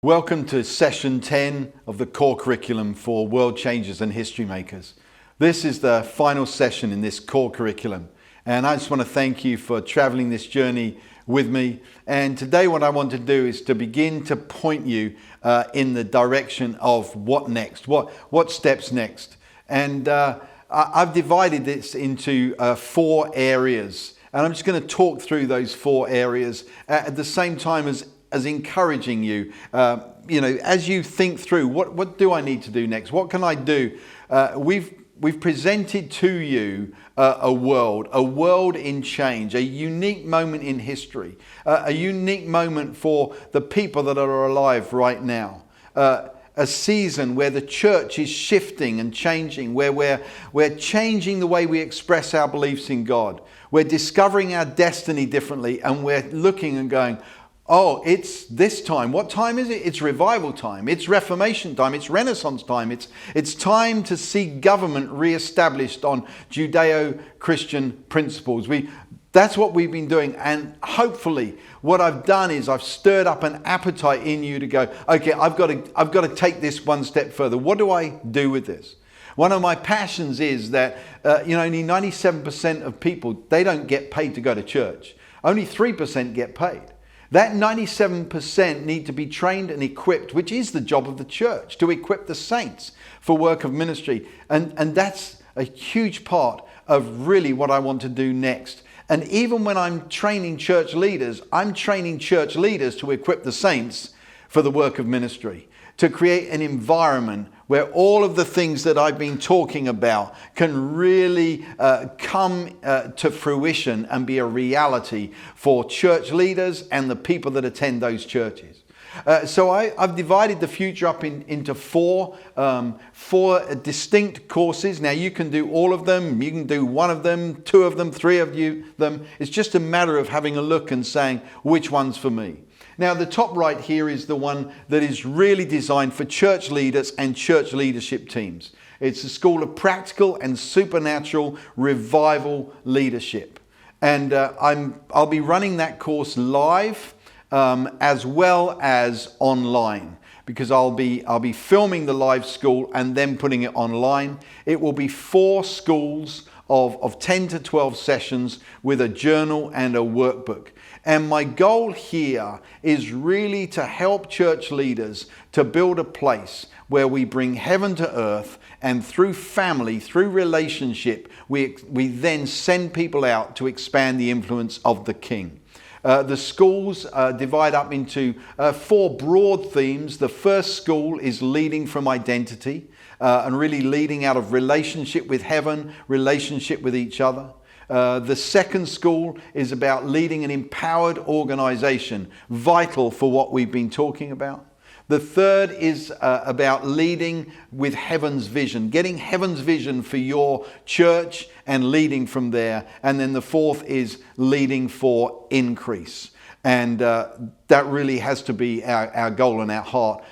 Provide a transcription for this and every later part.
Welcome to session 10 of the core curriculum for World Changers and History Makers. This is the final session in this core curriculum, and I just want to thank you for traveling this journey with me. And today what I want to do is to begin to point you in the direction of what next, what steps next. And I've divided this into 4 areas, and I'm just going to talk through those 4 areas at the same time as encouraging you, as you think through what do I need to do next? What can I do? We've presented to you a world in change, a unique moment in history, a unique moment for the people that are alive right now. A season where the church is shifting and changing, where we're changing the way we express our beliefs in God. We're discovering our destiny differently, and we're looking and going, oh, it's this time. What time is it? It's revival time. It's Reformation time. It's Renaissance time. It's time to see government re-established on Judeo-Christian principles. That's what we've been doing. And hopefully what I've done is I've stirred up an appetite in you to go, okay, I've got to take this one step further. What do I do with this? One of my passions is that, only 97% of people, they don't get paid to go to church. Only 3% get paid. That 97% need to be trained and equipped, which is the job of the church, to equip the saints for work of ministry. And that's a huge part of really what I want to do next. And even when I'm training church leaders, I'm training church leaders to equip the saints for the work of ministry, to create an environment where all of the things that I've been talking about can really come to fruition and be a reality for church leaders and the people that attend those churches. So I've divided the future up into four distinct courses. Now you can do all of them, you can do one of them, 2 of them, 3 of them. It's just a matter of having a look and saying, which one's for me? Now, the top right here is the one that is really designed for church leaders and church leadership teams. It's a school of practical and supernatural revival leadership. And I'll be running that course live as well as online, because I'll be filming the live school and then putting it online. It will be 4 schools of 10 to 12 sessions with a journal and a workbook. And my goal here is really to help church leaders to build a place where we bring heaven to earth, and through family, through relationship, we then send people out to expand the influence of the King. The schools divide up into 4 broad themes. The first school is leading from identity, and really leading out of relationship with heaven, relationship with each other. The second school is about leading an empowered organization, vital for what we've been talking about. The third is about leading with heaven's vision, getting heaven's vision for your church and leading from there. And then the fourth is leading for increase. And that really has to be our goal and our heart,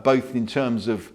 both in terms of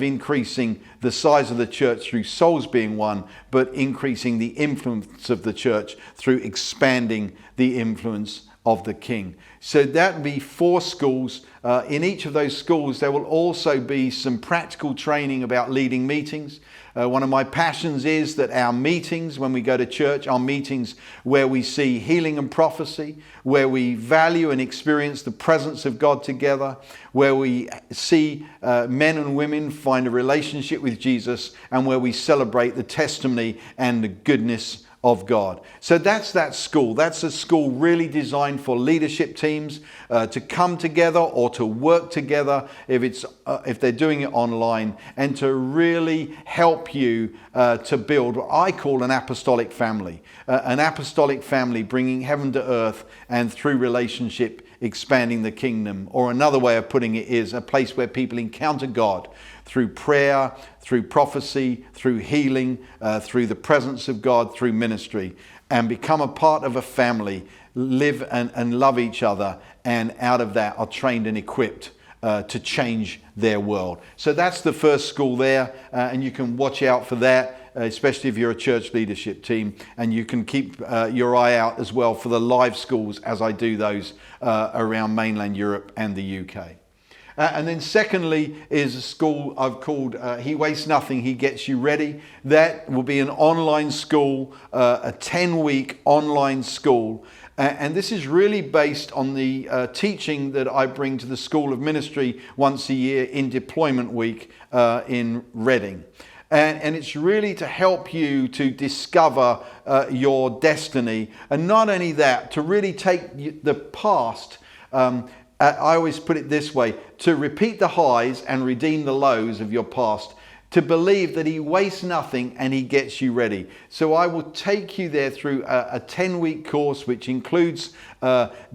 increasing the size of the church through souls being won, but increasing the influence of the church through expanding the influence of the King. So that would be 4 schools. In each of those schools, there will also be some practical training about leading meetings. One of my passions is that our meetings, when we go to church, are meetings where we see healing and prophecy, where we value and experience the presence of God together, where we see men and women find a relationship with Jesus, and where we celebrate the testimony and the goodness of God. So that's that school. That's a school really designed for leadership teams to come together or to work together if they're doing it online, and to really help you to build what I call an apostolic family. An apostolic family bringing heaven to earth, and through relationship expanding the kingdom. Or another way of putting it is a place where people encounter God through prayer, through prophecy, through healing, through the presence of God, through ministry, and become a part of a family, live and love each other, and out of that are trained and equipped to change their world. So that's the first school there, and you can watch out for that, especially if you're a church leadership team, and you can keep your eye out as well for the live schools as I do those around mainland Europe and the UK. And then secondly is a school I've called He Wastes Nothing, He Gets You Ready. That will be an online school, a 10-week online school. And this is really based on the teaching that I bring to the School of Ministry once a year in Deployment Week in Reading. And it's really to help you to discover your destiny. And not only that, to really take the past, I always put it this way, to repeat the highs and redeem the lows of your past. To believe that He wastes nothing and He gets you ready. So I will take you there through a 10-week course which includes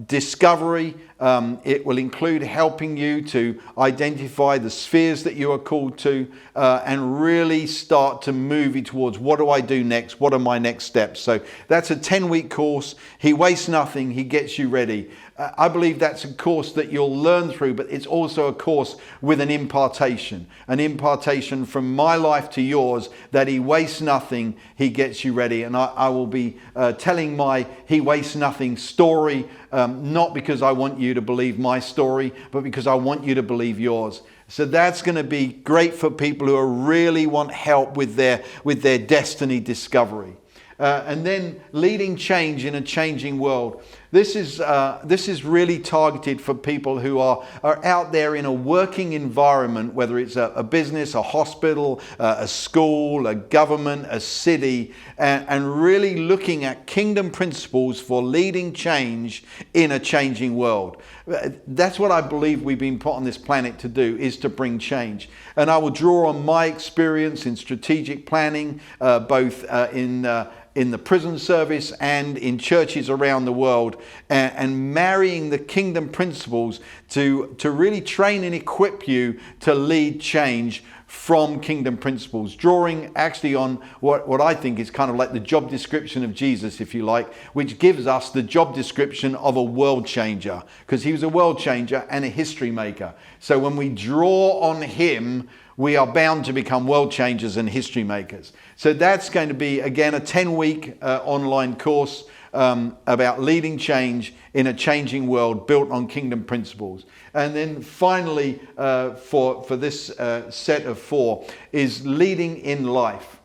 discovery. It will include helping you to identify the spheres that you are called to and really start to move you towards what do I do next? What are my next steps? So that's a 10-week course. He wastes nothing. He gets you ready. I believe that's a course that you'll learn through, but it's also a course with an impartation from my life to yours, that He wastes nothing, He gets you ready. And I will be telling my He wastes nothing story, not because I want you to believe my story, but because I want you to believe yours. So that's going to be great for people who really want help with their destiny discovery. And then leading change in a changing world. This is really targeted for people who are out there in a working environment, whether it's a business, a hospital, a school, a government, a city, and really looking at kingdom principles for leading change in a changing world. That's what I believe we've been put on this planet to do, is to bring change. And I will draw on my experience in strategic planning, both in the prison service and in churches around the world, and marrying the kingdom principles to really train and equip you to lead change from kingdom principles, drawing actually on what I think is kind of like the job description of Jesus, if you like, which gives us the job description of a world changer, because He was a world changer and a history maker. So when we draw on Him, we are bound to become world changers and history makers. So that's going to be, again, a 10-week online course about leading change in a changing world built on kingdom principles. And then finally, for this set of 4, is leading in life.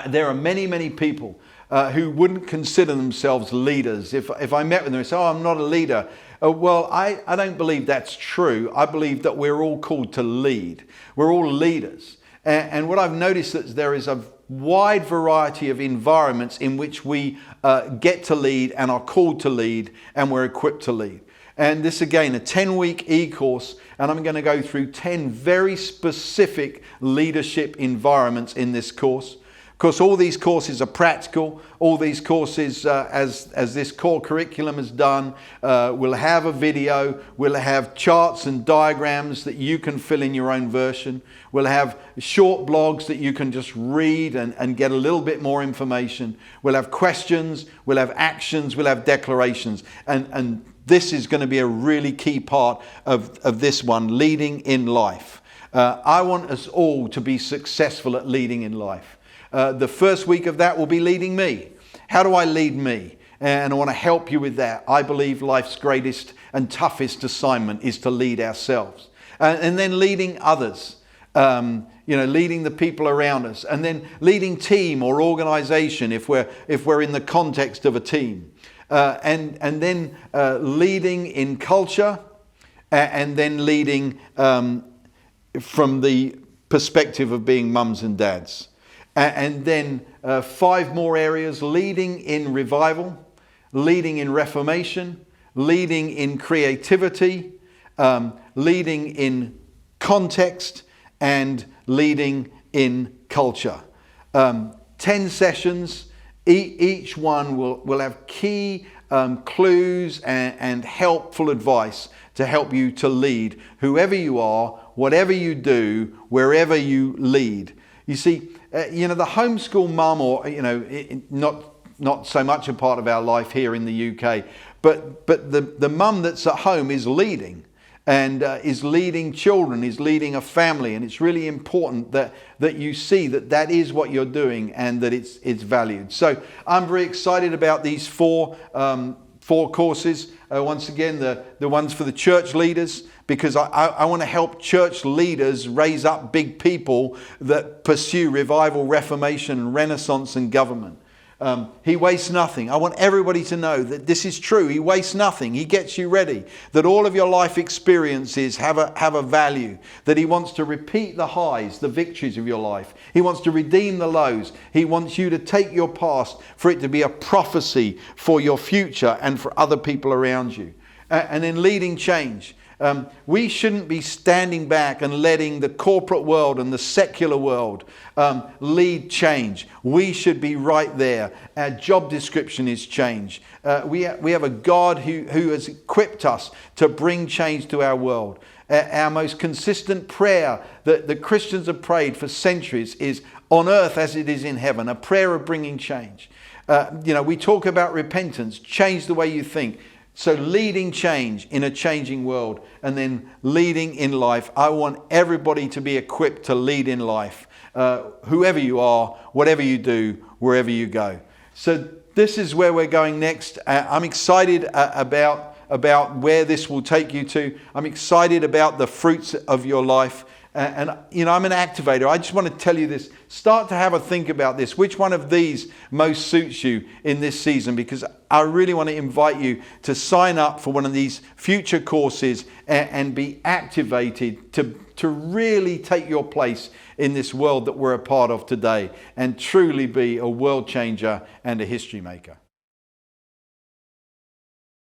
There are many people who wouldn't consider themselves leaders. If I met with them and say, oh, I'm not a leader. Well, I don't believe that's true. I believe that we're all called to lead. We're all leaders. And what I've noticed is there is a wide variety of environments in which we get to lead and are called to lead, and we're equipped to lead. And this, again, a 10-week e-course, and I'm going to go through 10 very specific leadership environments in this course. Of course, all these courses are practical. All these courses, as this core curriculum has done, will have a video. We'll have charts and diagrams that you can fill in your own version. We'll have short blogs that you can just read and get a little bit more information. We'll have questions. We'll have actions. We'll have declarations. And this is going to be a really key part of this one, leading in life. I want us all to be successful at leading in life. The first week of that will be leading me. How do I lead me? And I want to help you with that. I believe life's greatest and toughest assignment is to lead ourselves. And then leading others. Leading the people around us. And then leading team or organization if we're in the context of a team. And then leading in culture. And then leading from the perspective of being mums and dads. And then 5 more areas: leading in revival, leading in reformation, leading in creativity, leading in context, and leading in culture. 10 sessions, each one will have key clues and helpful advice to help you to lead whoever you are, whatever you do, wherever you lead. You see, the homeschool mum, or not so much a part of our life here in the UK, but the mum that's at home is leading, and is leading children, is leading a family, and it's really important that you see that is what you're doing and that it's valued. So I'm very excited about these 4 4 courses. Once again, the ones for the church leaders, because I want to help church leaders raise up big people that pursue revival, reformation, renaissance and government. He wastes nothing. I want everybody to know that this is true. He wastes nothing. He gets you ready. That all of your life experiences have a value. That he wants to repeat the highs, the victories of your life. He wants to redeem the lows. He wants you to take your past for it to be a prophecy for your future and for other people around you. And in leading change, we shouldn't be standing back and letting the corporate world and the secular world lead change. We should be right there. Our job description is change. We have a God who has equipped us to bring change to our world. Our most consistent prayer that the Christians have prayed for centuries is on earth as it is in heaven, a prayer of bringing change. We talk about repentance, change the way you think. So leading change in a changing world, and then leading in life. I want everybody to be equipped to lead in life. Whoever you are, whatever you do, wherever you go. So this is where we're going next. I'm excited about where this will take you to. I'm excited about the fruits of your life. I'm an activator. I just want to tell you this. Start to have a think about this. Which one of these most suits you in this season? Because I really want to invite you to sign up for one of these future courses and be activated to really take your place in this world that we're a part of today and truly be a world changer and a history maker.